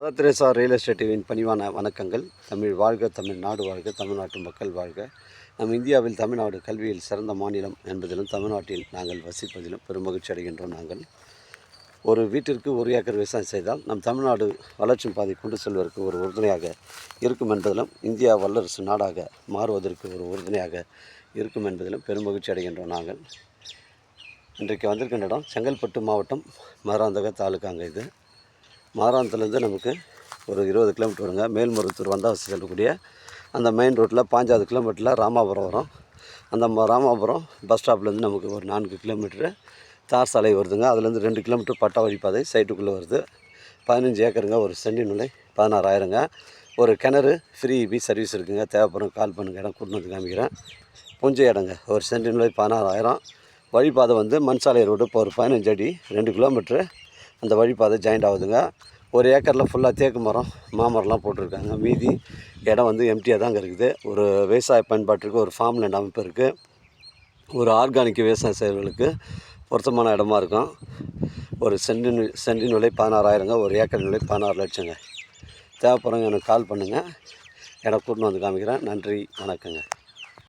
Mother Teresa real estate டிவியின் பணிவான வணக்கங்கள். தமிழ் வாழ்க, தமிழ்நாடு வாழ்க, தமிழ்நாட்டு மக்கள் வாழ்க. நம் இந்தியாவில் தமிழ்நாடு கல்வியில் சிறந்த மாநிலம் என்பதிலும் தமிழ்நாட்டில் நாங்கள் வசிப்பதிலும் பெருமகிழ்ச்சி அடைகின்றோம். நாங்கள் ஒரு வீட்டிற்கு 1 ஏக்கர் விவசாயம் செய்தால் நம் தமிழ்நாடு வளர்ச்சி பாதை கொண்டு செல்வதற்கு ஒரு உறுதுணையாக இருக்கும் என்பதிலும் இந்தியா வல்லரசு நாடாக மாறுவதற்கு ஒரு உறுதுணையாக இருக்கும் என்பதிலும் பெருமகிழ்ச்சி அடைகின்றோம். நாங்கள் இன்றைக்கு வந்திருக்கின்ற இடம் செங்கல்பட்டு மாவட்டம் மதுராந்தக தாலுக்காங்க. இது மாராந்தத்துலேருந்து நமக்கு ஒரு 20 கிலோமீட்டர் வருங்க. மேல்மருவத்தூர் வந்தாவசி செல்லக்கூடிய அந்த மெயின் ரோட்டில் 5வது கிலோமீட்டரில் ராமாபுரம் வரும். அந்த ராமாபுரம் பஸ் ஸ்டாப்லேருந்து நமக்கு ஒரு 4 கிலோமீட்டரு தார் சாலை வருதுங்க. அதுலேருந்து 2 கிலோமீட்டர் பட்டா வழிப்பாதை சைட்டுக்குள்ளே வருது. 15 ஏக்கருங்க. ஒரு சென்டின் விலை 16,000ங்க. ஒரு கிணறு ஃப்ரீ இபி சர்வீஸ் இருக்குங்க. தேவைப்படும் கால் பண்ணுங்கள். இடம் கூட்டு வந்து காமிக்கிறேன். புஞ்ச இடங்க. ஒரு சென்டின் விலை 16,000. வழிபாதை வந்து மண் சாலை ரோடு. இப்போ ஒரு 15 அடி 2 கிலோமீட்ரு அந்த வழிபாதை ஜாயிண்ட் ஆகுதுங்க. 1 ஏக்கரில் ஃபுல்லாக தேக்கு மரம் மாமரம்லாம் போட்டிருக்காங்க. மீதி இடம் வந்து எம்டியாக தாங்க இருக்குது. ஒரு விவசாய பயன்பாட்டிற்கு ஒரு ஃபார்ம் லேண்ட் அமைப்பு இருக்குது. ஒரு ஆர்கானிக் விவசாயம் செய்கிறவர்களுக்கு பொருத்தமான இடமா இருக்கும். ஒரு சென்டின் விலை 16,000ங்க. ஒரு ஏக்கர் விலை 16 லட்சங்க. தேவைப்படுறவங்க எனக்கு கால் பண்ணுங்கள். இடம் கூட்டின்னு வந்து காமிக்கிறேன். நன்றி, வணக்கங்க.